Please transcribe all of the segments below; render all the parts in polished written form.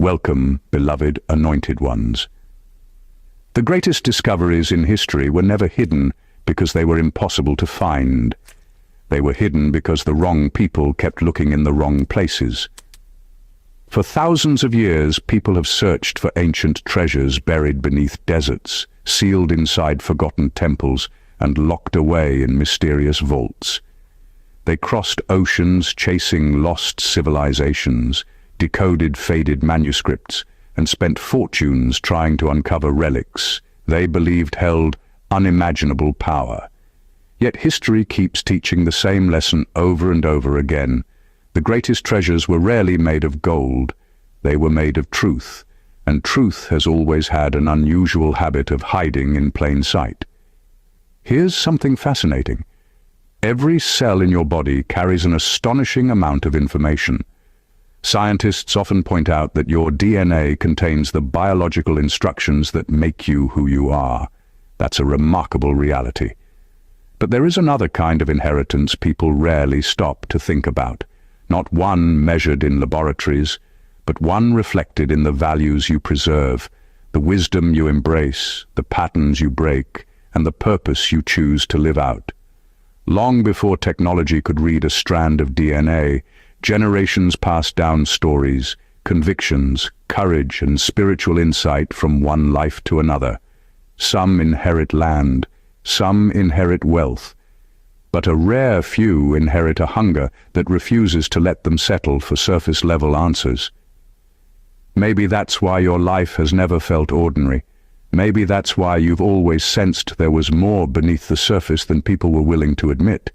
Welcome, beloved anointed ones. The greatest discoveries in history were never hidden because they were impossible to find. They were hidden because the wrong people kept looking in the wrong places. For thousands of years, people have searched for ancient treasures buried beneath deserts, sealed inside forgotten temples, and locked away in mysterious vaults. They crossed oceans chasing lost civilizations, decoded faded manuscripts, and spent fortunes trying to uncover relics they believed held unimaginable power. Yet history keeps teaching the same lesson over and over again. The greatest treasures were rarely made of gold. They were made of truth, and truth has always had an unusual habit of hiding in plain sight. Here's something fascinating. Every cell in your body carries an astonishing amount of information. Scientists often point out that your DNA contains the biological instructions that make you who you are. That's a remarkable reality. But there is another kind of inheritance people rarely stop to think about. Not one measured in laboratories, but one reflected in the values you preserve, the wisdom you embrace, the patterns you break, and the purpose you choose to live out. Long before technology could read a strand of DNA, generations passed down stories, convictions, courage, and spiritual insight from one life to another. Some inherit land, some inherit wealth, but a rare few inherit a hunger that refuses to let them settle for surface-level answers. Maybe that's why your life has never felt ordinary. Maybe that's why you've always sensed there was more beneath the surface than people were willing to admit.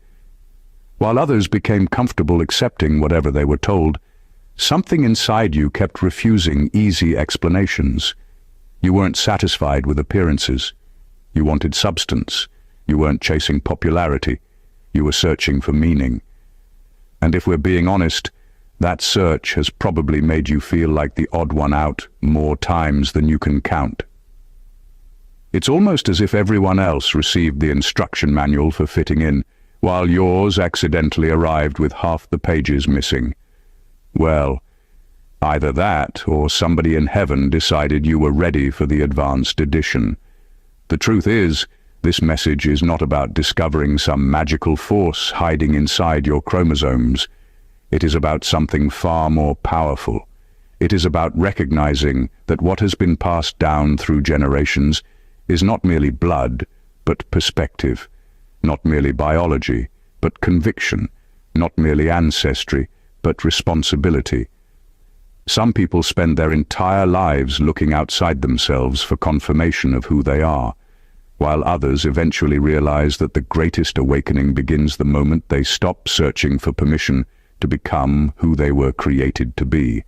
While others became comfortable accepting whatever they were told, something inside you kept refusing easy explanations. You weren't satisfied with appearances. You wanted substance. You weren't chasing popularity. You were searching for meaning. And if we're being honest, that search has probably made you feel like the odd one out more times than you can count. It's almost as if everyone else received the instruction manual for fitting in, while yours accidentally arrived with half the pages missing. Well, either that or somebody in heaven decided you were ready for the advanced edition. The truth is, this message is not about discovering some magical force hiding inside your chromosomes. It is about something far more powerful. It is about recognizing that what has been passed down through generations is not merely blood, but perspective, not merely biology, but conviction, not merely ancestry, but responsibility. Some people spend their entire lives looking outside themselves for confirmation of who they are, while others eventually realize that the greatest awakening begins the moment they stop searching for permission to become who they were created to be.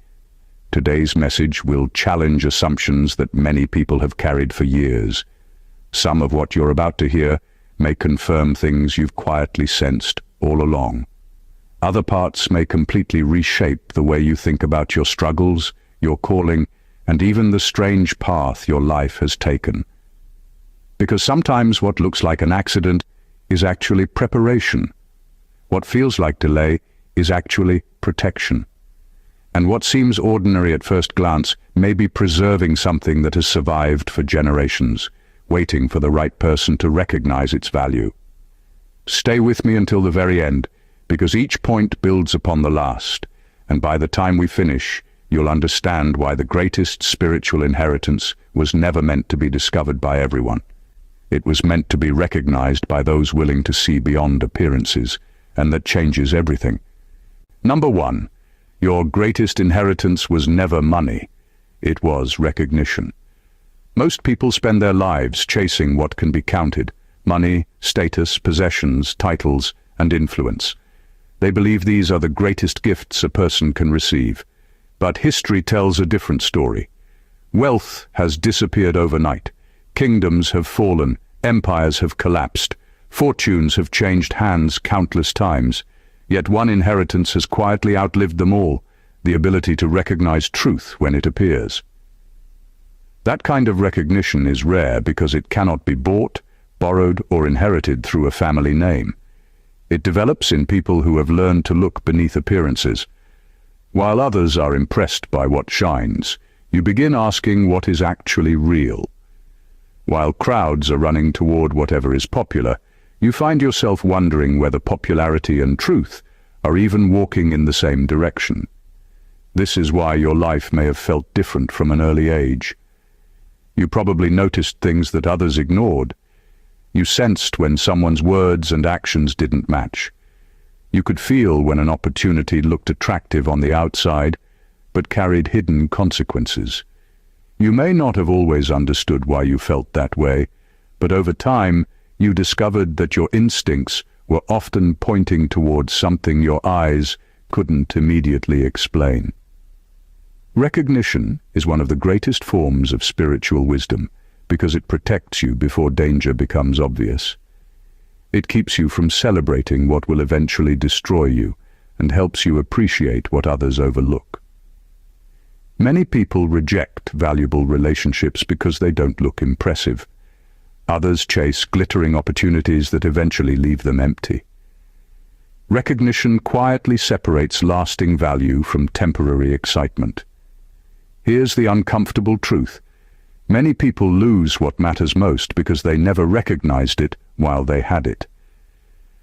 Today's message will challenge assumptions that many people have carried for years. Some of what you're about to hear may confirm things you've quietly sensed all along. Other parts may completely reshape the way you think about your struggles, your calling, and even the strange path your life has taken. Because sometimes what looks like an accident is actually preparation. What feels like delay is actually protection. And what seems ordinary at first glance may be preserving something that has survived for generations, waiting for the right person to recognize its value. Stay with me until the very end, because each point builds upon the last, and by the time we finish, you'll understand why the greatest spiritual inheritance was never meant to be discovered by everyone. It was meant to be recognized by those willing to see beyond appearances, and that changes everything. Number 1. Your greatest inheritance was never money. It was recognition. Most people spend their lives chasing what can be counted: money, status, possessions, titles, and influence. They believe these are the greatest gifts a person can receive. But history tells a different story. Wealth has disappeared overnight. Kingdoms have fallen. Empires have collapsed. Fortunes have changed hands countless times. Yet one inheritance has quietly outlived them all: the ability to recognize truth when it appears. That kind of recognition is rare because it cannot be bought, borrowed, or inherited through a family name. It develops in people who have learned to look beneath appearances. While others are impressed by what shines, You begin asking what is actually real. While crowds are running toward whatever is popular, you find yourself wondering whether popularity and truth are even walking in the same direction. This is why your life may have felt different from an early age. You probably noticed things that others ignored. You sensed when someone's words and actions didn't match. You could feel when an opportunity looked attractive on the outside, but carried hidden consequences. You may not have always understood why you felt that way, but over time, you discovered that your instincts were often pointing towards something your eyes couldn't immediately explain. Recognition is one of the greatest forms of spiritual wisdom because it protects you before danger becomes obvious. It keeps you from celebrating what will eventually destroy you and helps you appreciate what others overlook. Many people reject valuable relationships because they don't look impressive. Others chase glittering opportunities that eventually leave them empty. Recognition quietly separates lasting value from temporary excitement. Here's the uncomfortable truth. Many people lose what matters most because they never recognized it while they had it.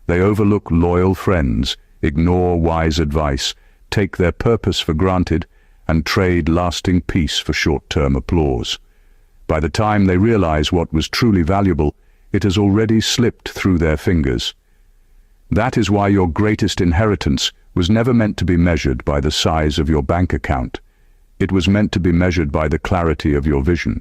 They overlook loyal friends, ignore wise advice, take their purpose for granted, and trade lasting peace for short-term applause. By the time they realize what was truly valuable, it has already slipped through their fingers. That is why your greatest inheritance was never meant to be measured by the size of your bank account. It was meant to be measured by the clarity of your vision.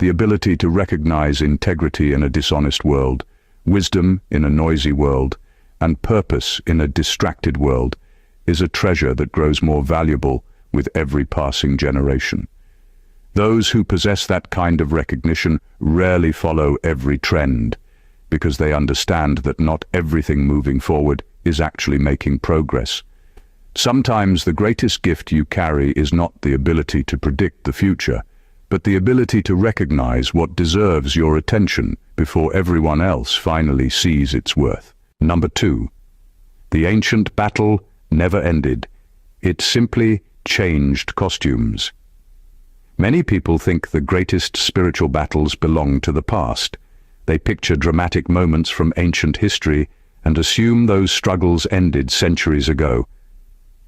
The ability to recognize integrity in a dishonest world, wisdom in a noisy world, and purpose in a distracted world is a treasure that grows more valuable with every passing generation. Those who possess that kind of recognition rarely follow every trend, because they understand that not everything moving forward is actually making progress. Sometimes the greatest gift you carry is not the ability to predict the future, but the ability to recognize what deserves your attention before everyone else finally sees its worth. Number 2. The ancient battle never ended. It simply changed costumes. Many people think the greatest spiritual battles belong to the past. They picture dramatic moments from ancient history and assume those struggles ended centuries ago.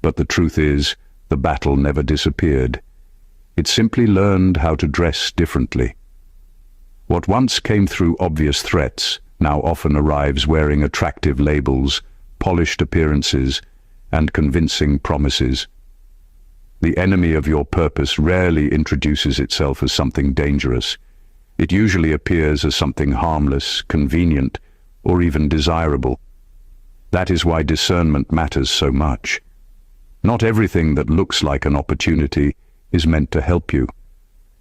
But the truth is, the battle never disappeared. It simply learned how to dress differently. What once came through obvious threats now often arrives wearing attractive labels, polished appearances, and convincing promises. The enemy of your purpose rarely introduces itself as something dangerous. It usually appears as something harmless, convenient, or even desirable. That is why discernment matters so much. Not everything that looks like an opportunity is meant to help you.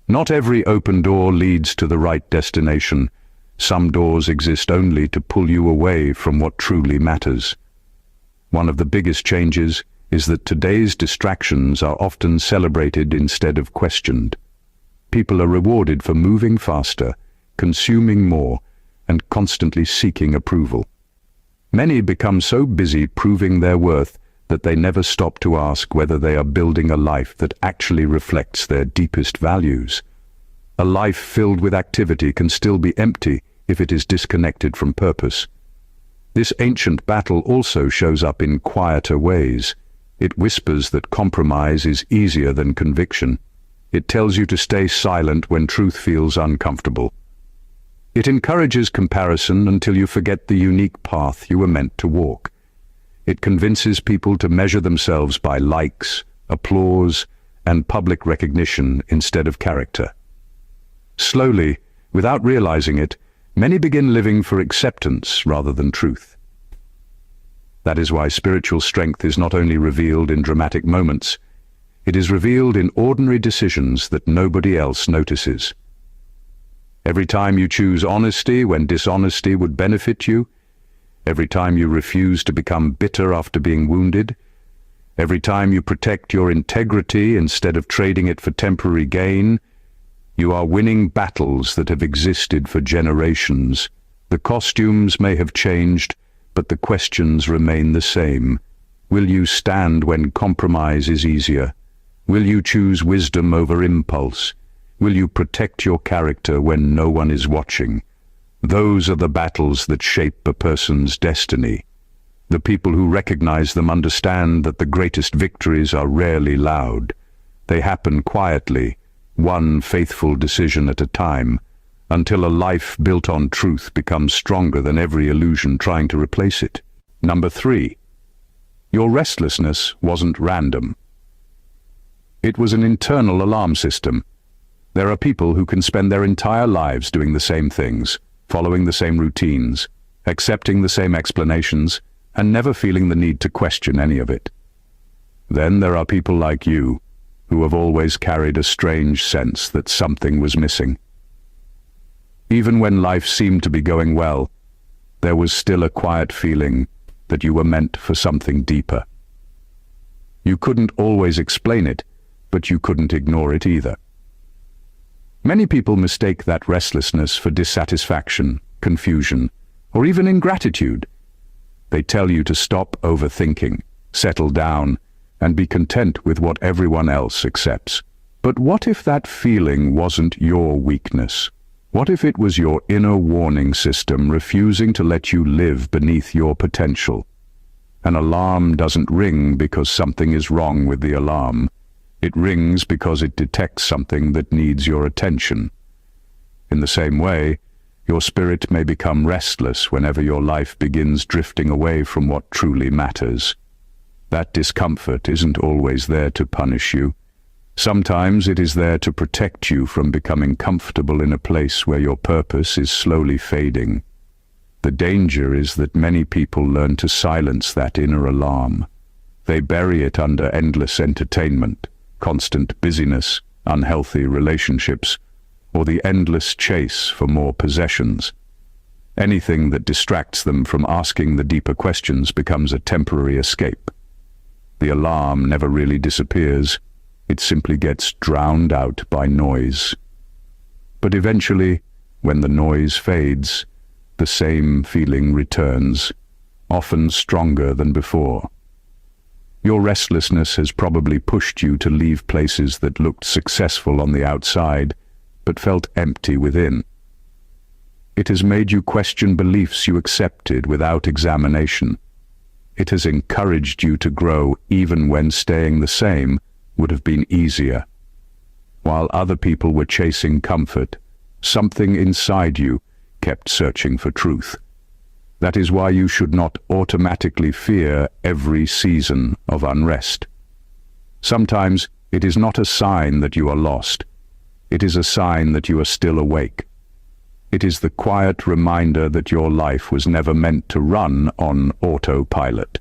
Not every open door leads to the right destination. Some doors exist only to pull you away from what truly matters. One of the biggest changes is that today's distractions are often celebrated instead of questioned. People are rewarded for moving faster, consuming more, and constantly seeking approval. Many become so busy proving their worth that they never stop to ask whether they are building a life that actually reflects their deepest values. A life filled with activity can still be empty if it is disconnected from purpose. This ancient battle also shows up in quieter ways. It whispers that compromise is easier than conviction. It tells you to stay silent when truth feels uncomfortable. It encourages comparison until you forget the unique path you were meant to walk. It convinces people to measure themselves by likes, applause, and public recognition instead of character. Slowly, without realizing it, many begin living for acceptance rather than truth. That is why spiritual strength is not only revealed in dramatic moments, it is revealed in ordinary decisions that nobody else notices. Every time you choose honesty when dishonesty would benefit you, every time you refuse to become bitter after being wounded, every time you protect your integrity instead of trading it for temporary gain, you are winning battles that have existed for generations. The costumes may have changed, but the questions remain the same. Will you stand when compromise is easier? Will you choose wisdom over impulse? Will you protect your character when no one is watching? Those are the battles that shape a person's destiny. The people who recognize them understand that the greatest victories are rarely loud. They happen quietly, one faithful decision at a time, until a life built on truth becomes stronger than every illusion trying to replace it. Number 3. Your restlessness wasn't random. It was an internal alarm system. There are people who can spend their entire lives doing the same things, following the same routines, accepting the same explanations, and never feeling the need to question any of it. Then there are people like you, who have always carried a strange sense that something was missing. Even when life seemed to be going well, there was still a quiet feeling that you were meant for something deeper. You couldn't always explain it, but you couldn't ignore it either. Many people mistake that restlessness for dissatisfaction, confusion, or even ingratitude. They tell you to stop overthinking, settle down, and be content with what everyone else accepts. But what if that feeling wasn't your weakness? What if it was your inner warning system refusing to let you live beneath your potential? An alarm doesn't ring because something is wrong with the alarm. It rings because it detects something that needs your attention. In the same way, your spirit may become restless whenever your life begins drifting away from what truly matters. That discomfort isn't always there to punish you. Sometimes it is there to protect you from becoming comfortable in a place where your purpose is slowly fading. The danger is that many people learn to silence that inner alarm. They bury it under endless entertainment, constant busyness, unhealthy relationships, or the endless chase for more possessions. Anything that distracts them from asking the deeper questions becomes a temporary escape. The alarm never really disappears. It simply gets drowned out by noise. But eventually, when the noise fades, the same feeling returns, often stronger than before. Your restlessness has probably pushed you to leave places that looked successful on the outside, but felt empty within. It has made you question beliefs you accepted without examination. It has encouraged you to grow even when staying the same would have been easier. While other people were chasing comfort, something inside you kept searching for truth. That is why you should not automatically fear every season of unrest. Sometimes it is not a sign that you are lost. It is a sign that you are still awake. It is the quiet reminder that your life was never meant to run on autopilot.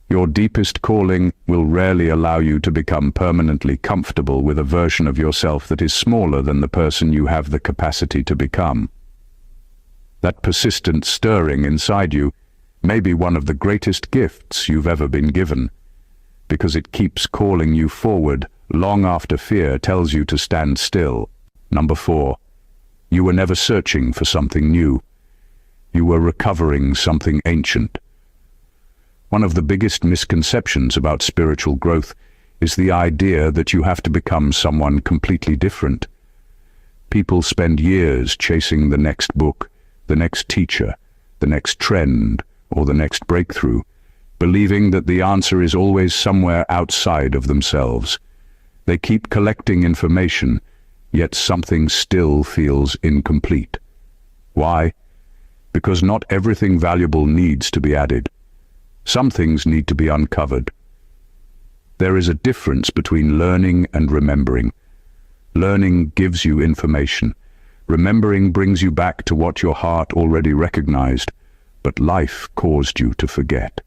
Your deepest calling will rarely allow you to become permanently comfortable with a version of yourself that is smaller than the person you have the capacity to become. That persistent stirring inside you may be one of the greatest gifts you've ever been given, because it keeps calling you forward long after fear tells you to stand still. Number 4. You were never searching for something new. You were recovering something ancient. One of the biggest misconceptions about spiritual growth is the idea that you have to become someone completely different. People spend years chasing the next book, the next teacher, the next trend, or the next breakthrough, believing that the answer is always somewhere outside of themselves. They keep collecting information, yet something still feels incomplete. Why? Because not everything valuable needs to be added. Some things need to be uncovered. There is a difference between learning and remembering. Learning gives you information. Remembering brings you back to what your heart already recognized, but life caused you to forget.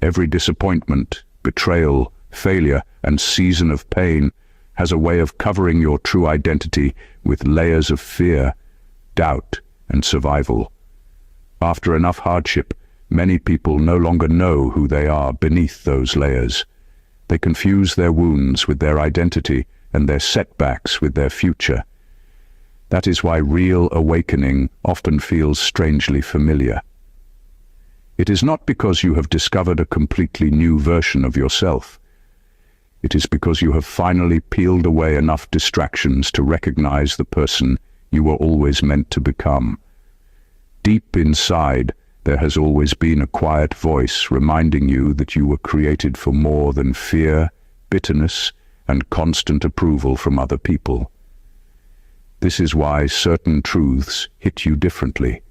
Every disappointment, betrayal, failure, and season of pain has a way of covering your true identity with layers of fear, doubt, and survival. After enough hardship, many people no longer know who they are beneath those layers. They confuse their wounds with their identity and their setbacks with their future. That is why real awakening often feels strangely familiar. It is not because you have discovered a completely new version of yourself. It is because you have finally peeled away enough distractions to recognize the person you were always meant to become. Deep inside, there has always been a quiet voice reminding you that you were created for more than fear, bitterness, and constant approval from other people. This is why certain truths hit you differently.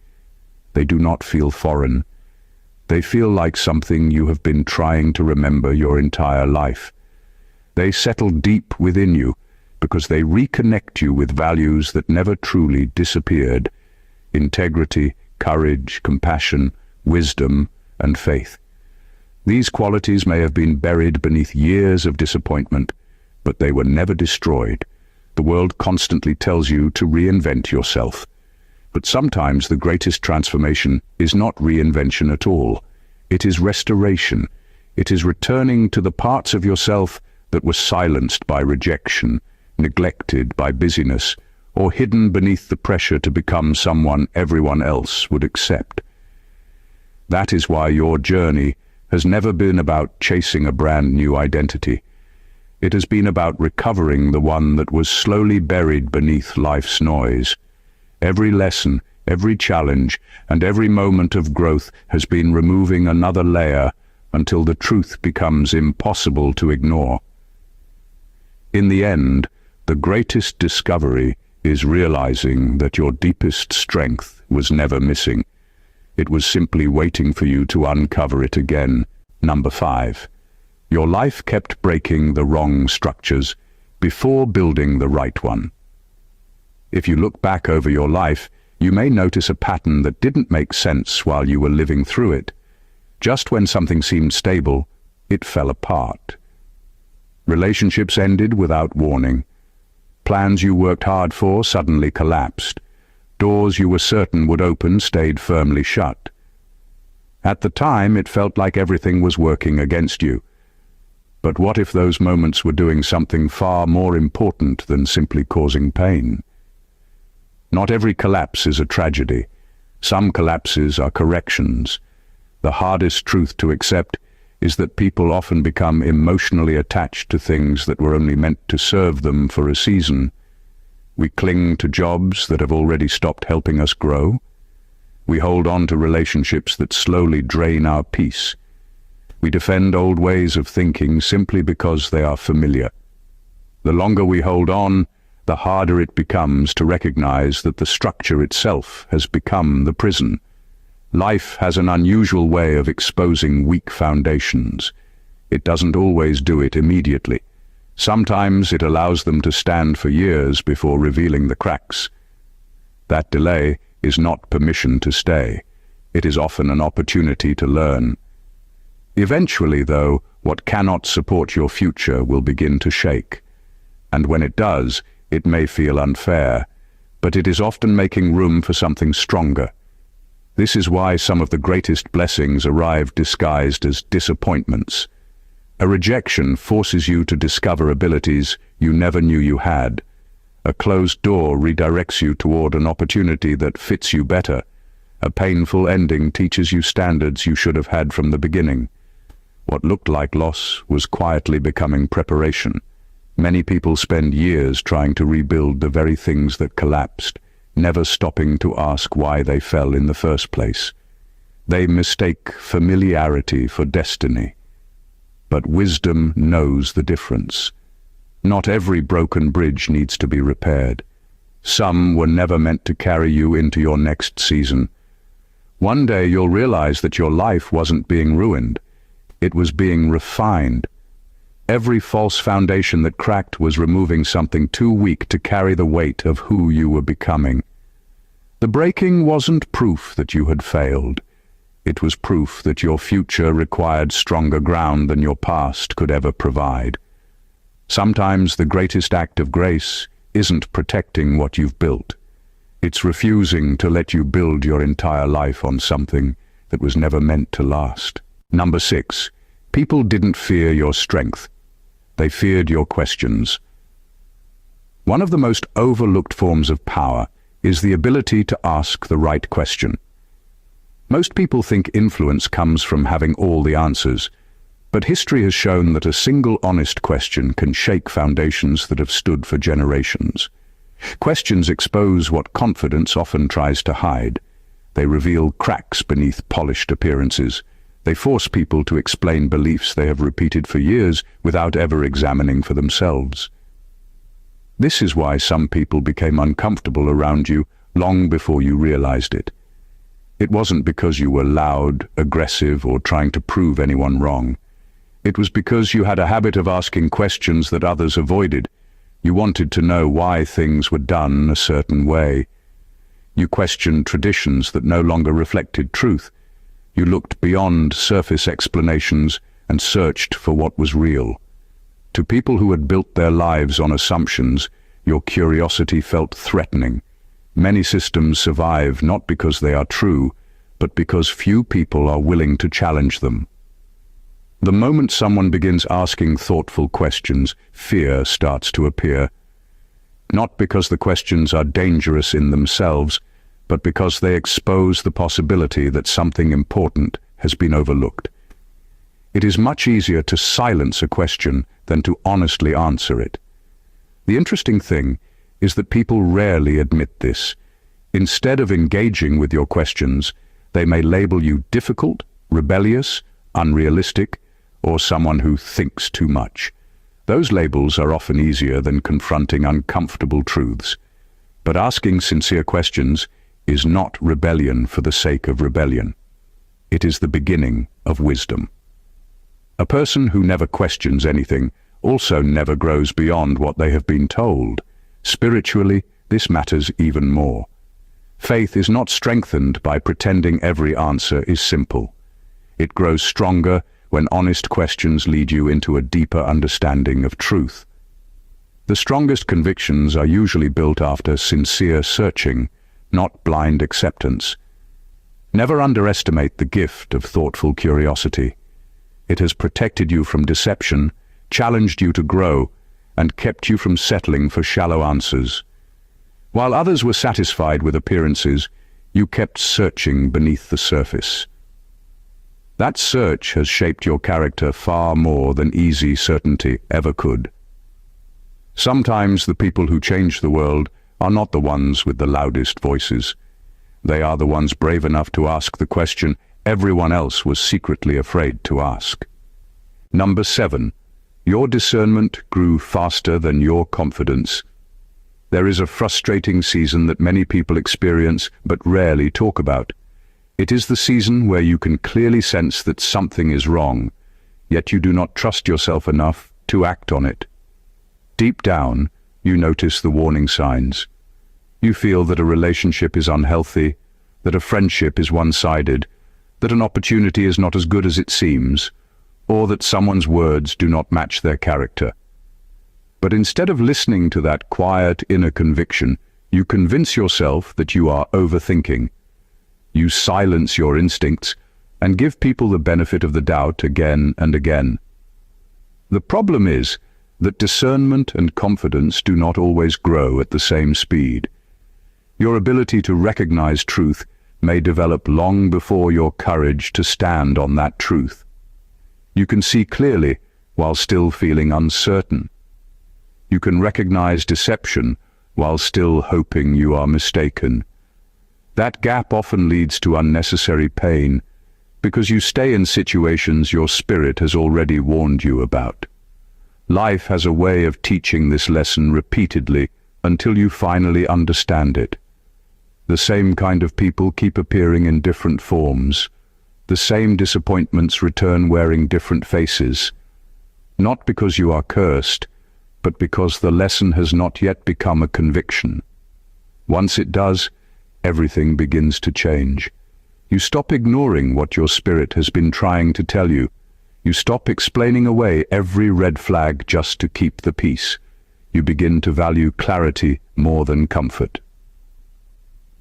They do not feel foreign. They feel like something you have been trying to remember your entire life. They settle deep within you because they reconnect you with values that never truly disappeared: integrity, courage, compassion, wisdom, and faith. These qualities may have been buried beneath years of disappointment, but they were never destroyed. The world constantly tells you to reinvent yourself. But sometimes the greatest transformation is not reinvention at all. It is restoration. It is returning to the parts of yourself that were silenced by rejection, neglected by busyness, or hidden beneath the pressure to become someone everyone else would accept. That is why your journey has never been about chasing a brand new identity. It has been about recovering the one that was slowly buried beneath life's noise. Every lesson, every challenge, and every moment of growth has been removing another layer until the truth becomes impossible to ignore. In the end, the greatest discovery is realizing that your deepest strength was never missing. It was simply waiting for you to uncover it again. Number 5. Your life kept breaking the wrong structures before building the right one. If you look back over your life, you may notice a pattern that didn't make sense while you were living through it. Just when something seemed stable, it fell apart. Relationships ended without warning. Plans you worked hard for suddenly collapsed. Doors you were certain would open stayed firmly shut. At the time, it felt like everything was working against you. But what if those moments were doing something far more important than simply causing pain? Not every collapse is a tragedy. Some collapses are corrections. The hardest truth to accept is that people often become emotionally attached to things that were only meant to serve them for a season. We cling to jobs that have already stopped helping us grow. We hold on to relationships that slowly drain our peace. We defend old ways of thinking simply because they are familiar. The longer we hold on, the harder it becomes to recognize that the structure itself has become the prison. Life has an unusual way of exposing weak foundations. It doesn't always do it immediately. Sometimes it allows them to stand for years before revealing the cracks. That delay is not permission to stay. It is often an opportunity to learn. Eventually, though, what cannot support your future will begin to shake. And when it does, it may feel unfair, but it is often making room for something stronger. This is why some of the greatest blessings arrive disguised as disappointments. A rejection forces you to discover abilities you never knew you had. A closed door redirects you toward an opportunity that fits you better. A painful ending teaches you standards you should have had from the beginning. What looked like loss was quietly becoming preparation. Many people spend years trying to rebuild the very things that collapsed, never stopping to ask why they fell in the first place. They mistake familiarity for destiny. But wisdom knows the difference. Not every broken bridge needs to be repaired. Some were never meant to carry you into your next season. One day you'll realize that your life wasn't being ruined. It was being refined. Every false foundation that cracked was removing something too weak to carry the weight of who you were becoming. The breaking wasn't proof that you had failed. It was proof that your future required stronger ground than your past could ever provide. Sometimes the greatest act of grace isn't protecting what you've built. It's refusing to let you build your entire life on something that was never meant to last. Number 6. People didn't fear your strength. They feared your questions. One of the most overlooked forms of power is the ability to ask the right question. Most people think influence comes from having all the answers, But history has shown that a single honest question can shake foundations that have stood for generations. Questions expose what confidence often tries to hide. They reveal cracks beneath polished appearances. They force people to explain beliefs they have repeated for years without ever examining for themselves. This is why some people became uncomfortable around you long before you realized it. It wasn't because you were loud, aggressive, or trying to prove anyone wrong. It was because you had a habit of asking questions that others avoided. You wanted to know why things were done a certain way. You questioned traditions that no longer reflected truth. You looked beyond surface explanations and searched for what was real. To people who had built their lives on assumptions, your curiosity felt threatening. Many systems survive not because they are true, but because few people are willing to challenge them. The moment someone begins asking thoughtful questions, fear starts to appear. Not because the questions are dangerous in themselves, but because they expose the possibility that something important has been overlooked. It is much easier to silence a question than to honestly answer it. The interesting thing is that people rarely admit this. Instead of engaging with your questions, they may label you difficult, rebellious, unrealistic, or someone who thinks too much. Those labels are often easier than confronting uncomfortable truths. But asking sincere questions is not rebellion for the sake of rebellion. It is the beginning of wisdom. A person who never questions anything also never grows beyond what they have been told. Spiritually, this matters even more. Faith is not strengthened by pretending every answer is simple. It grows stronger when honest questions lead you into a deeper understanding of truth. The strongest convictions are usually built after sincere searching, not blind acceptance. Never underestimate the gift of thoughtful curiosity. It has protected you from deception, challenged you to grow, and kept you from settling for shallow answers. While others were satisfied with appearances, you kept searching beneath the surface. That search has shaped your character far more than easy certainty ever could. Sometimes the people who change the world are not the ones with the loudest voices. They are the ones brave enough to ask the question everyone else was secretly afraid to ask. Number 7. Your discernment grew faster than your confidence. There is a frustrating season that many people experience but rarely talk about. It is the season where you can clearly sense that something is wrong, yet you do not trust yourself enough to act on it. Deep down, you notice the warning signs. You feel that a relationship is unhealthy, that a friendship is one-sided, that an opportunity is not as good as it seems, or that someone's words do not match their character. But instead of listening to that quiet inner conviction, you convince yourself that you are overthinking. You silence your instincts and give people the benefit of the doubt again and again. The problem is that discernment and confidence do not always grow at the same speed. Your ability to recognize truth may develop long before your courage to stand on that truth. You can see clearly while still feeling uncertain. You can recognize deception while still hoping you are mistaken. That gap often leads to unnecessary pain because you stay in situations your spirit has already warned you about. Life has a way of teaching this lesson repeatedly until you finally understand it. The same kind of people keep appearing in different forms. The same disappointments return wearing different faces. Not because you are cursed, but because the lesson has not yet become a conviction. Once it does, everything begins to change. You stop ignoring what your spirit has been trying to tell you. You stop explaining away every red flag just to keep the peace. You begin to value clarity more than comfort.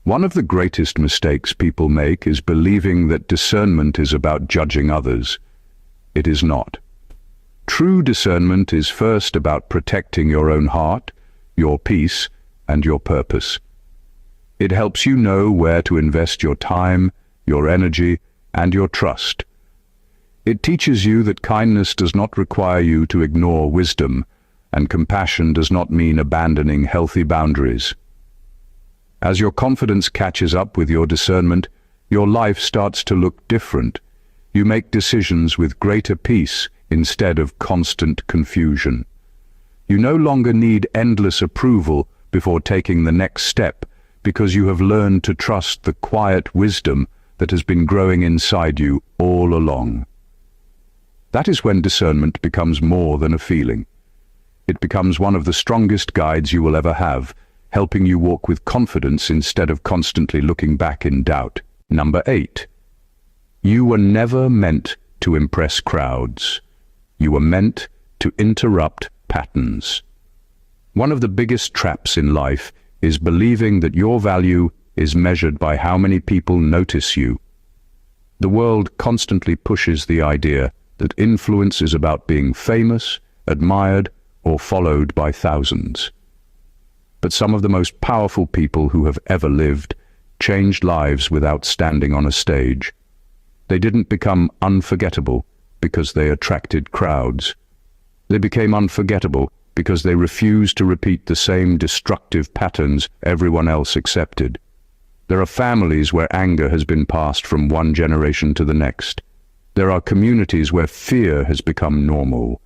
One of the greatest mistakes people make is believing that discernment is about judging others. It is not. True discernment is first about protecting your own heart, your peace, and your purpose. It helps you know where to invest your time, your energy, and your trust. It teaches you that kindness does not require you to ignore wisdom, and compassion does not mean abandoning healthy boundaries. As your confidence catches up with your discernment, your life starts to look different. You make decisions with greater peace instead of constant confusion. You no longer need endless approval before taking the next step, because you have learned to trust the quiet wisdom that has been growing inside you all along. That is when discernment becomes more than a feeling. It becomes one of the strongest guides you will ever have, helping you walk with confidence instead of constantly looking back in doubt. Number 8. You were never meant to impress crowds. You were meant to interrupt patterns. One of the biggest traps in life is believing that your value is measured by how many people notice you. The world constantly pushes the idea that influence is about being famous, admired, or followed by thousands. But some of the most powerful people who have ever lived changed lives without standing on a stage. They didn't become unforgettable because they attracted crowds. They became unforgettable because they refused to repeat the same destructive patterns everyone else accepted. There are families where anger has been passed from one generation to the next. There are communities where fear has become normal.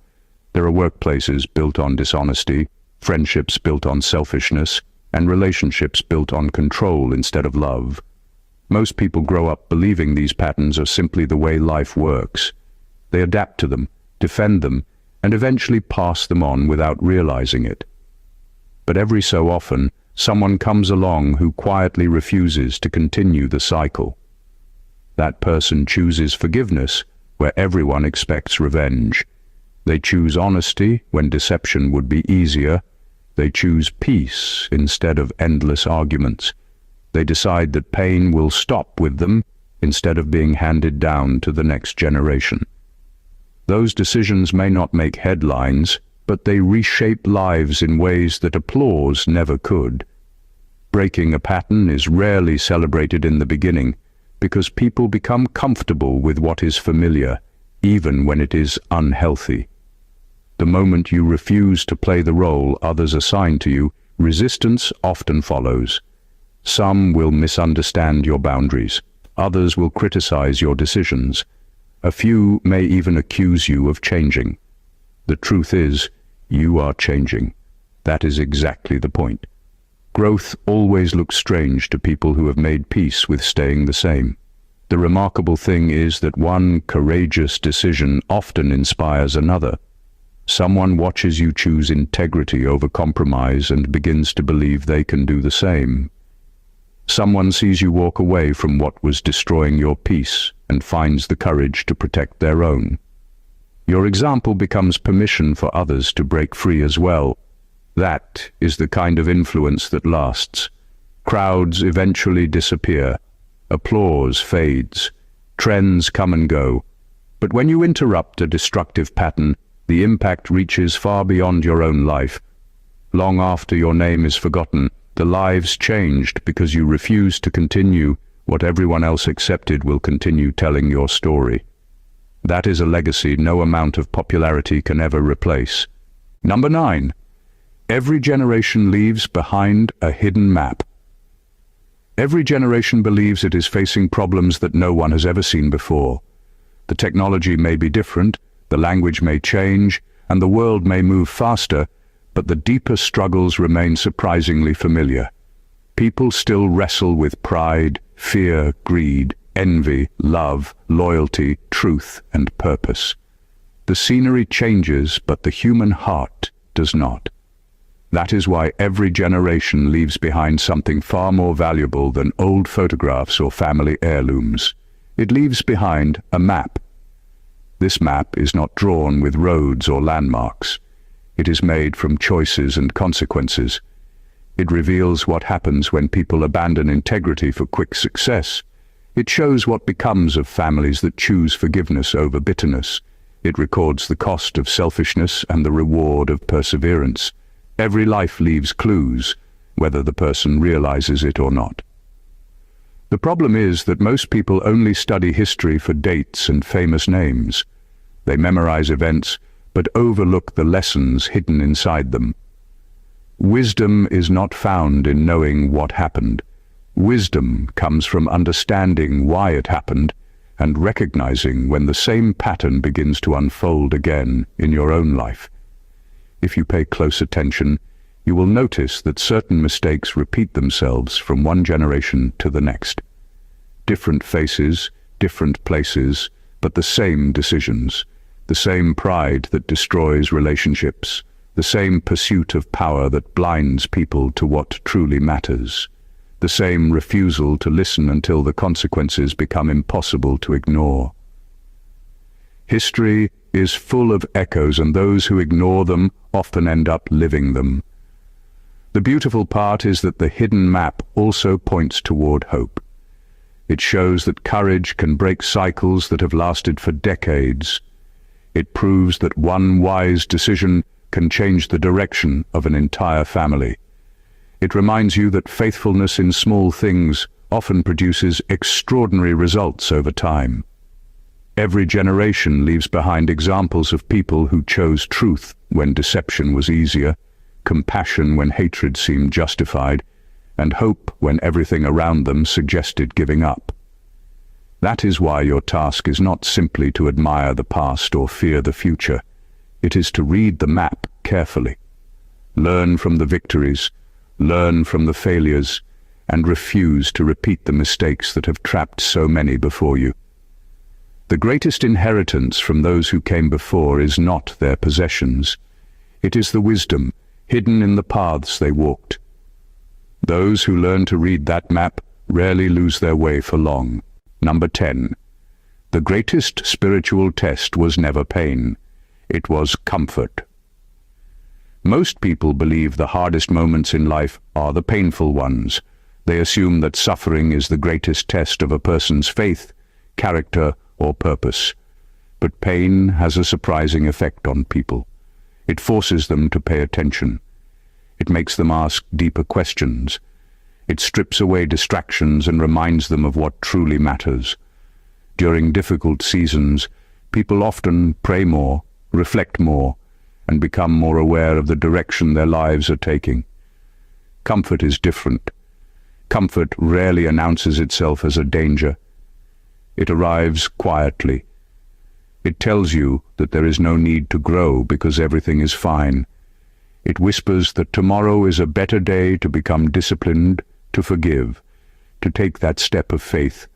There are workplaces built on dishonesty, friendships built on selfishness, and relationships built on control instead of love. Most people grow up believing these patterns are simply the way life works. They adapt to them, defend them, and eventually pass them on without realizing it. But every so often, someone comes along who quietly refuses to continue the cycle. That person chooses forgiveness where everyone expects revenge. They choose honesty when deception would be easier. They choose peace instead of endless arguments. They decide that pain will stop with them instead of being handed down to the next generation. Those decisions may not make headlines, but they reshape lives in ways that applause never could. Breaking a pattern is rarely celebrated in the beginning, because people become comfortable with what is familiar, even when it is unhealthy. The moment you refuse to play the role others assign to you, resistance often follows. Some will misunderstand your boundaries. Others will criticize your decisions. A few may even accuse you of changing. The truth is, you are changing. That is exactly the point. Growth always looks strange to people who have made peace with staying the same. The remarkable thing is that one courageous decision often inspires another. Someone watches you choose integrity over compromise and begins to believe they can do the same. Someone sees you walk away from what was destroying your peace and finds the courage to protect their own. Your example becomes permission for others to break free as well. That is the kind of influence that lasts. Crowds eventually disappear. Applause fades. Trends come and go. But when you interrupt a destructive pattern, the impact reaches far beyond your own life. Long after your name is forgotten, the lives changed because you refused to continue what everyone else accepted will continue telling your story. That is a legacy no amount of popularity can ever replace. Number 9. Every generation leaves behind a hidden map. Every generation believes it is facing problems that no one has ever seen before. The technology may be different, the language may change, and the world may move faster, but the deeper struggles remain surprisingly familiar. People still wrestle with pride, fear, greed, envy, love, loyalty, truth, and purpose. The scenery changes, but the human heart does not. That is why every generation leaves behind something far more valuable than old photographs or family heirlooms. It leaves behind a map. This map is not drawn with roads or landmarks. It is made from choices and consequences. It reveals what happens when people abandon integrity for quick success. It shows what becomes of families that choose forgiveness over bitterness. It records the cost of selfishness and the reward of perseverance. Every life leaves clues, whether the person realizes it or not. The problem is that most people only study history for dates and famous names. They memorize events, but overlook the lessons hidden inside them. Wisdom is not found in knowing what happened. Wisdom comes from understanding why it happened and recognizing when the same pattern begins to unfold again in your own life. If you pay close attention, you will notice that certain mistakes repeat themselves from one generation to the next. Different faces, different places, but the same decisions, the same pride that destroys relationships, the same pursuit of power that blinds people to what truly matters, the same refusal to listen until the consequences become impossible to ignore. History is full of echoes, and those who ignore them often end up living them. The beautiful part is that the hidden map also points toward hope. It shows that courage can break cycles that have lasted for decades. It proves that one wise decision can change the direction of an entire family. It reminds you that faithfulness in small things often produces extraordinary results over time. Every generation leaves behind examples of people who chose truth when deception was easier, compassion when hatred seemed justified, and hope when everything around them suggested giving up. That is why your task is not simply to admire the past or fear the future. It is to read the map carefully. Learn from the victories, learn from the failures, and refuse to repeat the mistakes that have trapped so many before you. The greatest inheritance from those who came before is not their possessions. It is the wisdom hidden in the paths they walked. Those who learn to read that map rarely lose their way for long. Number 10. The greatest spiritual test was never pain. It was comfort. Most people believe the hardest moments in life are the painful ones. They assume that suffering is the greatest test of a person's faith, character, or purpose. But pain has a surprising effect on people. It forces them to pay attention. It makes them ask deeper questions. It strips away distractions and reminds them of what truly matters. During difficult seasons, people often pray more, reflect more, and become more aware of the direction their lives are taking. Comfort is different. Comfort rarely announces itself as a danger. It arrives quietly. It tells you that there is no need to grow because everything is fine. It whispers that tomorrow is a better day to become disciplined, to forgive, to take that step of faith,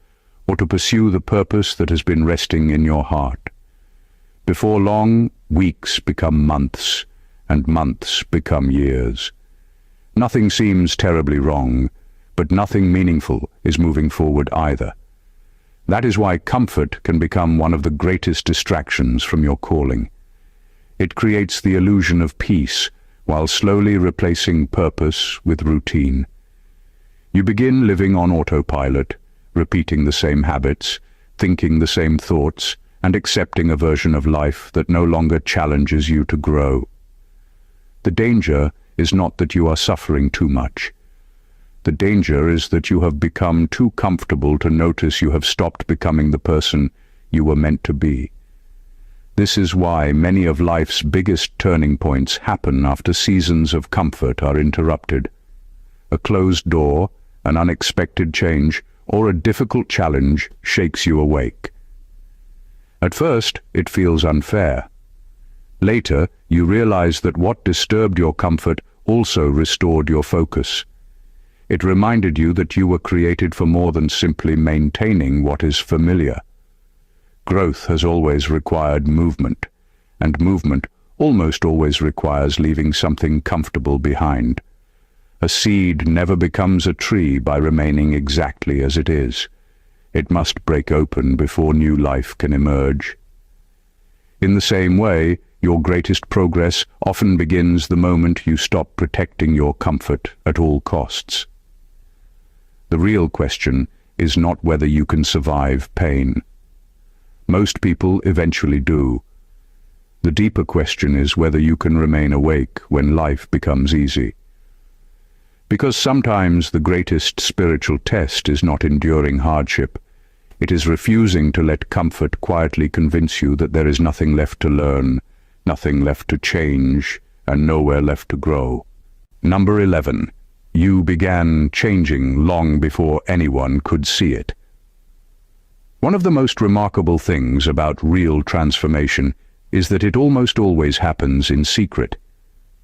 or to pursue the purpose that has been resting in your heart. Before long, weeks become months, and months become years. Nothing seems terribly wrong, but nothing meaningful is moving forward either. That is why comfort can become one of the greatest distractions from your calling. It creates the illusion of peace, while slowly replacing purpose with routine. You begin living on autopilot, repeating the same habits, thinking the same thoughts, and accepting a version of life that no longer challenges you to grow. The danger is not that you are suffering too much. The danger is that you have become too comfortable to notice you have stopped becoming the person you were meant to be. This is why many of life's biggest turning points happen after seasons of comfort are interrupted. A closed door, an unexpected change, or a difficult challenge shakes you awake. At first, it feels unfair. Later, you realize that what disturbed your comfort also restored your focus. It reminded you that you were created for more than simply maintaining what is familiar. Growth has always required movement, and movement almost always requires leaving something comfortable behind. A seed never becomes a tree by remaining exactly as it is. It must break open before new life can emerge. In the same way, your greatest progress often begins the moment you stop protecting your comfort at all costs. The real question is not whether you can survive pain. Most people eventually do. The deeper question is whether you can remain awake when life becomes easy. Because sometimes the greatest spiritual test is not enduring hardship. It is refusing to let comfort quietly convince you that there is nothing left to learn, nothing left to change, and nowhere left to grow. Number 11. You began changing long before anyone could see it. One of the most remarkable things about real transformation is that it almost always happens in secret.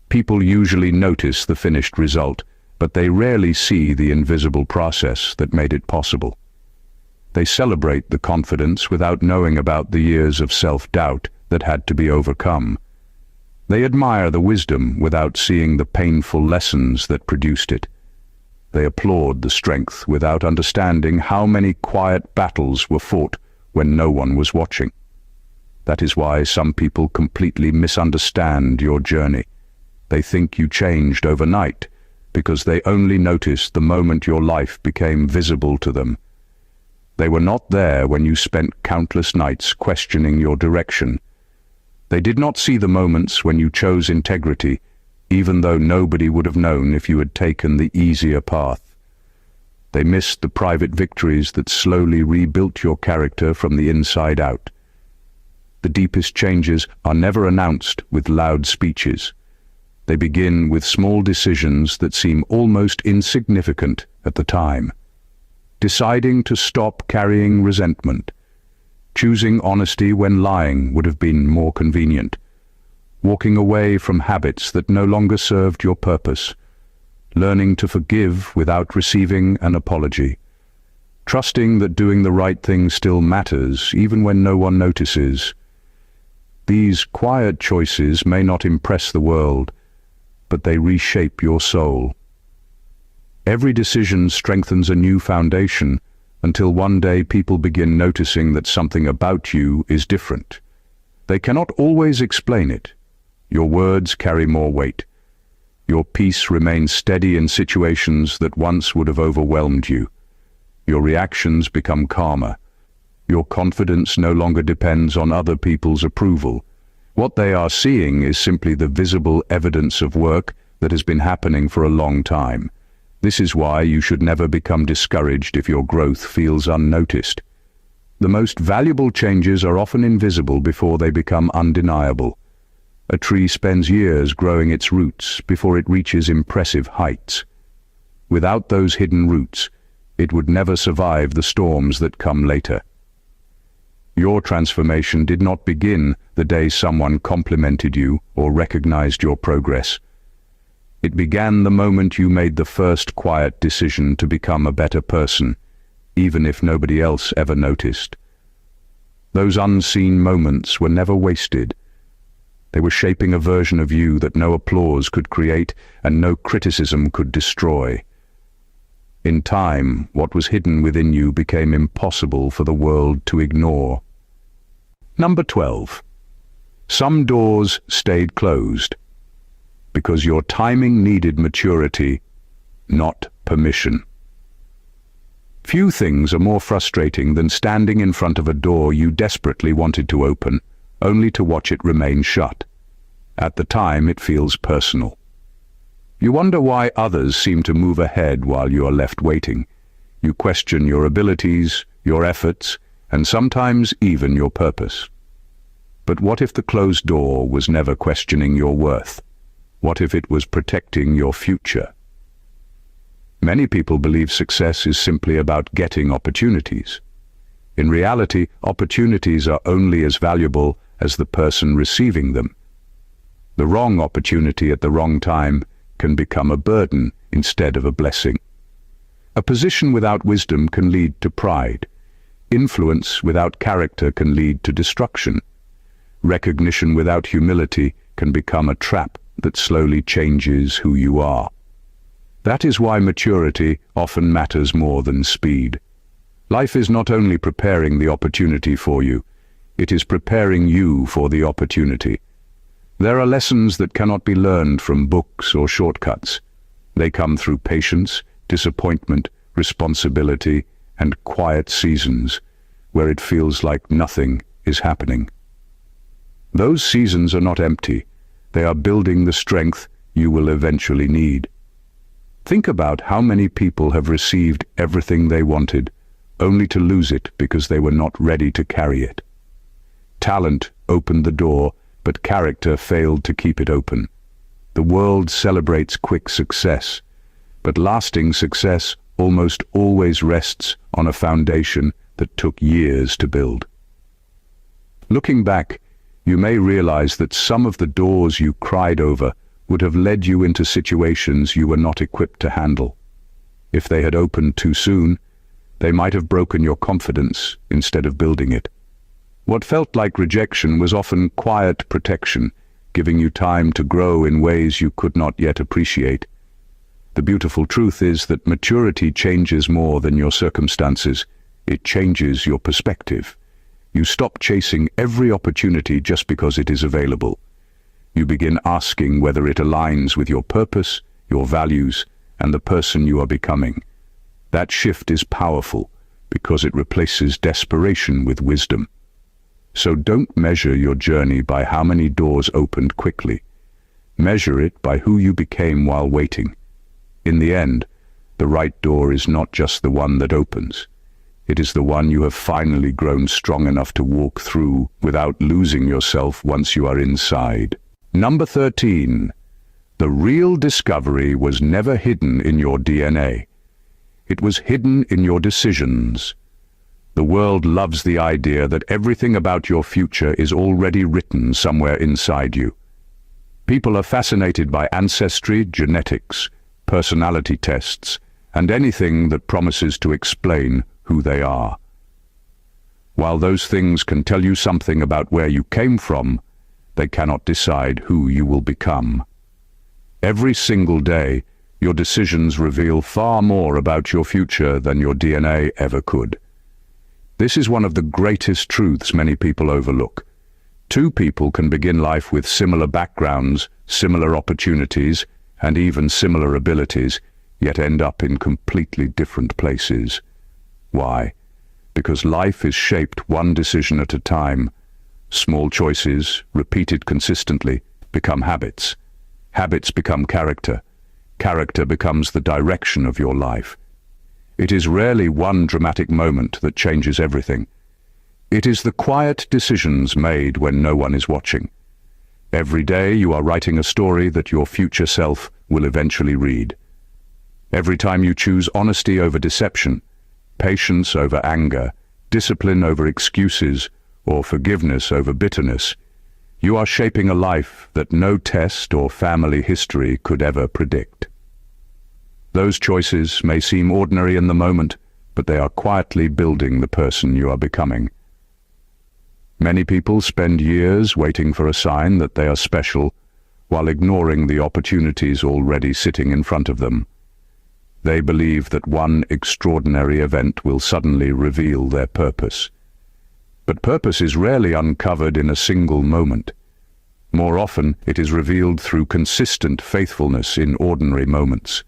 People usually notice the finished result, but they rarely see the invisible process that made it possible. They celebrate the confidence without knowing about the years of self-doubt that had to be overcome. They admire the wisdom without seeing the painful lessons that produced it. They applaud the strength without understanding how many quiet battles were fought when no one was watching. That is why some people completely misunderstand your journey. They think you changed overnight because they only noticed the moment your life became visible to them. They were not there when you spent countless nights questioning your direction. They did not see the moments when you chose integrity, even though nobody would have known if you had taken the easier path. They missed the private victories that slowly rebuilt your character from the inside out. The deepest changes are never announced with loud speeches. They begin with small decisions that seem almost insignificant at the time. Deciding to stop carrying resentment. Choosing honesty when lying would have been more convenient. Walking away from habits that no longer served your purpose. Learning to forgive without receiving an apology. Trusting that doing the right thing still matters, even when no one notices. These quiet choices may not impress the world, but they reshape your soul. Every decision strengthens a new foundation until one day people begin noticing that something about you is different. They cannot always explain it. Your words carry more weight. Your peace remains steady in situations that once would have overwhelmed you. Your reactions become calmer. Your confidence no longer depends on other people's approval. What they are seeing is simply the visible evidence of work that has been happening for a long time. This is why you should never become discouraged if your growth feels unnoticed. The most valuable changes are often invisible before they become undeniable. A tree spends years growing its roots before it reaches impressive heights. Without those hidden roots, it would never survive the storms that come later. Your transformation did not begin the day someone complimented you or recognized your progress. It began the moment you made the first quiet decision to become a better person, even if nobody else ever noticed. Those unseen moments were never wasted. They were shaping a version of you that no applause could create and no criticism could destroy. In time, what was hidden within you became impossible for the world to ignore. Number 12. Some doors stayed closed because your timing needed maturity, not permission. Few things are more frustrating than standing in front of a door you desperately wanted to open, only to watch it remain shut. At the time, it feels personal. You wonder why others seem to move ahead while you are left waiting. You question your abilities, your efforts, and sometimes even your purpose. But what if the closed door was never questioning your worth? What if it was protecting your future? Many people believe success is simply about getting opportunities. In reality, opportunities are only as valuable as the person receiving them. The wrong opportunity at the wrong time can become a burden instead of a blessing. A position without wisdom can lead to pride. Influence without character can lead to destruction. Recognition without humility can become a trap that slowly changes who you are. That is why maturity often matters more than speed. Life is not only preparing the opportunity for you, it is preparing you for the opportunity. There are lessons that cannot be learned from books or shortcuts. They come through patience, disappointment, responsibility, and quiet seasons where it feels like nothing is happening. Those seasons are not empty. They are building the strength you will eventually need. Think about how many people have received everything they wanted, only to lose it because they were not ready to carry it. Talent opened the door, but character failed to keep it open. The world celebrates quick success, but lasting success almost always rests on a foundation that took years to build. Looking back, you may realize that some of the doors you cried over would have led you into situations you were not equipped to handle. If they had opened too soon, they might have broken your confidence instead of building it. What felt like rejection was often quiet protection, giving you time to grow in ways you could not yet appreciate. The beautiful truth is that maturity changes more than your circumstances. It changes your perspective. You stop chasing every opportunity just because it is available. You begin asking whether it aligns with your purpose, your values, and the person you are becoming. That shift is powerful because it replaces desperation with wisdom. So don't measure your journey by how many doors opened quickly. Measure it by who you became while waiting. In the end, the right door is not just the one that opens. It is the one you have finally grown strong enough to walk through without losing yourself once you are inside. Number 13. The real discovery was never hidden in your DNA. It was hidden in your decisions. The world loves the idea that everything about your future is already written somewhere inside you. People are fascinated by ancestry, genetics, personality tests, and anything that promises to explain who they are. While those things can tell you something about where you came from, they cannot decide who you will become. Every single day, your decisions reveal far more about your future than your DNA ever could. This is one of the greatest truths many people overlook. Two people can begin life with similar backgrounds, similar opportunities, and even similar abilities, yet end up in completely different places. Why? Because life is shaped one decision at a time. Small choices, repeated consistently, become habits. Habits become character. Character becomes the direction of your life. It is rarely one dramatic moment that changes everything. It is the quiet decisions made when no one is watching. Every day you are writing a story that your future self will eventually read. Every time you choose honesty over deception, patience over anger, discipline over excuses, or forgiveness over bitterness, you are shaping a life that no test or family history could ever predict. Those choices may seem ordinary in the moment, but they are quietly building the person you are becoming. Many people spend years waiting for a sign that they are special, while ignoring the opportunities already sitting in front of them. They believe that one extraordinary event will suddenly reveal their purpose. But purpose is rarely uncovered in a single moment. More often, it is revealed through consistent faithfulness in ordinary moments.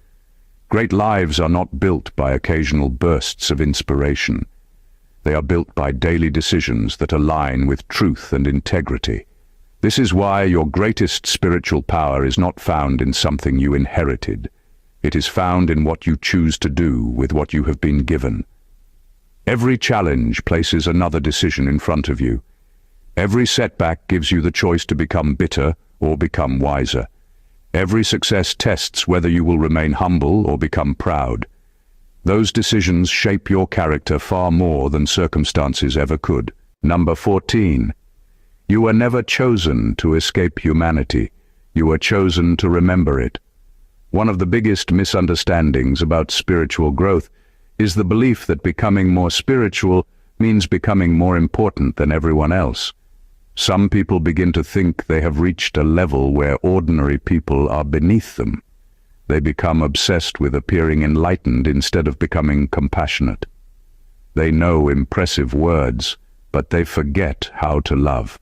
Great lives are not built by occasional bursts of inspiration. They are built by daily decisions that align with truth and integrity. This is why your greatest spiritual power is not found in something you inherited. It is found in what you choose to do with what you have been given. Every challenge places another decision in front of you. Every setback gives you the choice to become bitter or become wiser. Every success tests whether you will remain humble or become proud. Those decisions shape your character far more than circumstances ever could. Number 14. You were never chosen to escape humanity. You were chosen to remember it. One of the biggest misunderstandings about spiritual growth is the belief that becoming more spiritual means becoming more important than everyone else. Some people begin to think they have reached a level where ordinary people are beneath them. They become obsessed with appearing enlightened instead of becoming compassionate. They know impressive words, but they forget how to love.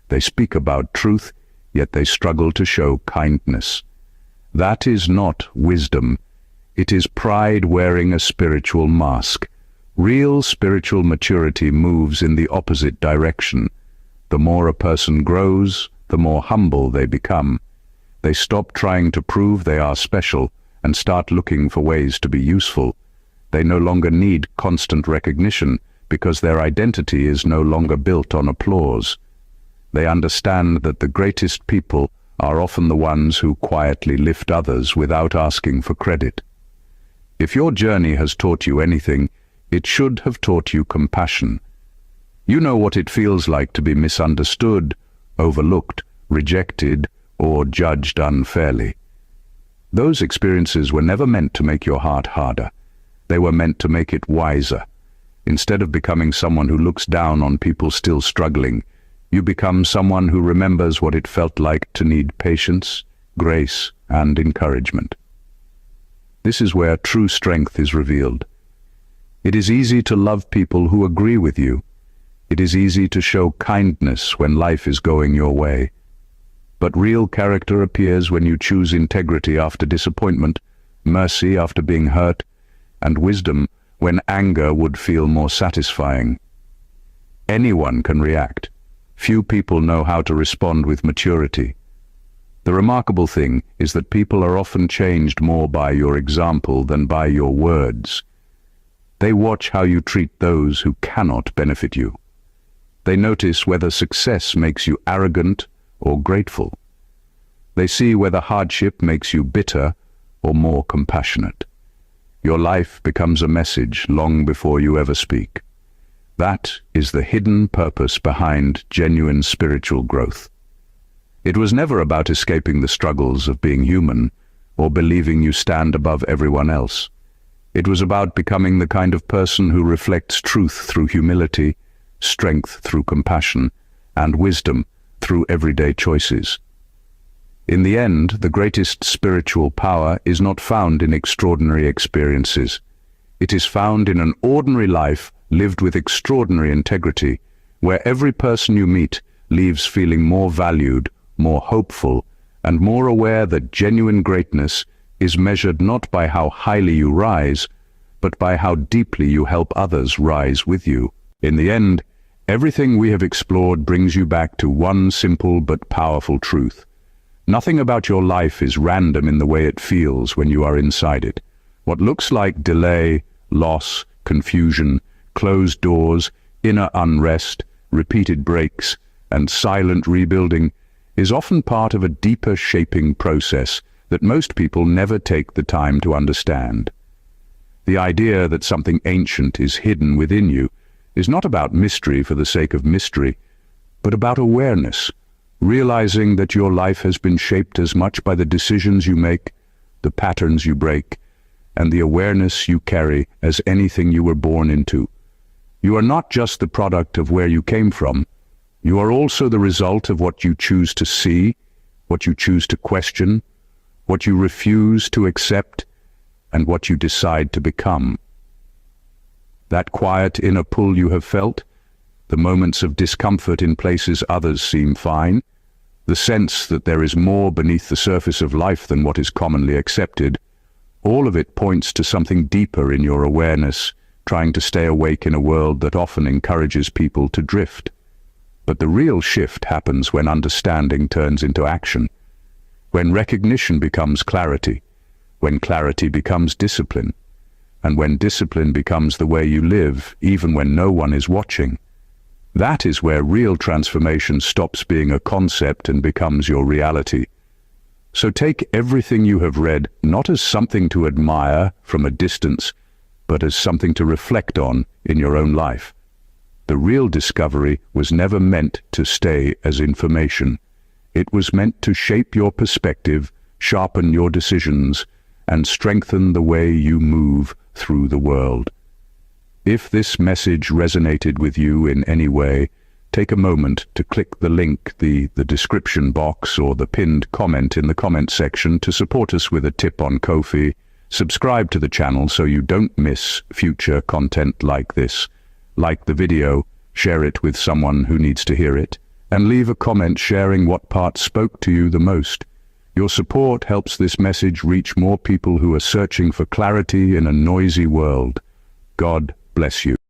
They speak about truth, yet they struggle to show kindness. That is not wisdom. It is pride wearing a spiritual mask. Real spiritual maturity moves in the opposite direction. The more a person grows, the more humble they become. They stop trying to prove they are special and start looking for ways to be useful. They no longer need constant recognition because their identity is no longer built on applause. They understand that the greatest people are often the ones who quietly lift others without asking for credit. If your journey has taught you anything, it should have taught you compassion. You know what it feels like to be misunderstood, overlooked, rejected, or judged unfairly. Those experiences were never meant to make your heart harder. They were meant to make it wiser. Instead of becoming someone who looks down on people still struggling, you become someone who remembers what it felt like to need patience, grace, and encouragement. This is where true strength is revealed. It is easy to love people who agree with you. It is easy to show kindness when life is going your way. But real character appears when you choose integrity after disappointment, mercy after being hurt, and wisdom when anger would feel more satisfying. Anyone can react. Few people know how to respond with maturity. The remarkable thing is that people are often changed more by your example than by your words. They watch how you treat those who cannot benefit you. They notice whether success makes you arrogant or grateful. They see whether hardship makes you bitter or more compassionate. Your life becomes a message long before you ever speak. That is the hidden purpose behind genuine spiritual growth. It was never about escaping the struggles of being human or believing you stand above everyone else. It was about becoming the kind of person who reflects truth through humility, strength through compassion, and wisdom through everyday choices. In the end, the greatest spiritual power is not found in extraordinary experiences. It is found in an ordinary life lived with extraordinary integrity, where every person you meet leaves feeling more valued, more hopeful, and more aware that genuine greatness is measured not by how highly you rise, but by how deeply you help others rise with you. In the end, everything we have explored brings you back to one simple but powerful truth. Nothing about your life is random in the way it feels when you are inside it. What looks like delay, loss, confusion, closed doors, inner unrest, repeated breaks, and silent rebuilding is often part of a deeper shaping process that most people never take the time to understand. The idea that something ancient is hidden within you is not about mystery for the sake of mystery, but about awareness, realizing that your life has been shaped as much by the decisions you make, the patterns you break, and the awareness you carry as anything you were born into. You are not just the product of where you came from. You are also the result of what you choose to see, what you choose to question, what you refuse to accept, and what you decide to become. That quiet inner pull you have felt, the moments of discomfort in places others seem fine, the sense that there is more beneath the surface of life than what is commonly accepted, all of it points to something deeper in your awareness, trying to stay awake in a world that often encourages people to drift. But the real shift happens when understanding turns into action, when recognition becomes clarity, when clarity becomes discipline, and when discipline becomes the way you live, even when no one is watching. That is where real transformation stops being a concept and becomes your reality. So take everything you have read not as something to admire from a distance, but as something to reflect on in your own life. The real discovery was never meant to stay as information. It was meant to shape your perspective, sharpen your decisions, and strengthen the way you move through the world. If this message resonated with you in any way, take a moment to click the link, the description box, or the pinned comment in the comment section to support us with a tip on Ko-fi. Subscribe to the channel so you don't miss future content like this. Like the video, share it with someone who needs to hear it, and leave a comment sharing what part spoke to you the most. Your support helps this message reach more people who are searching for clarity in a noisy world. God bless you.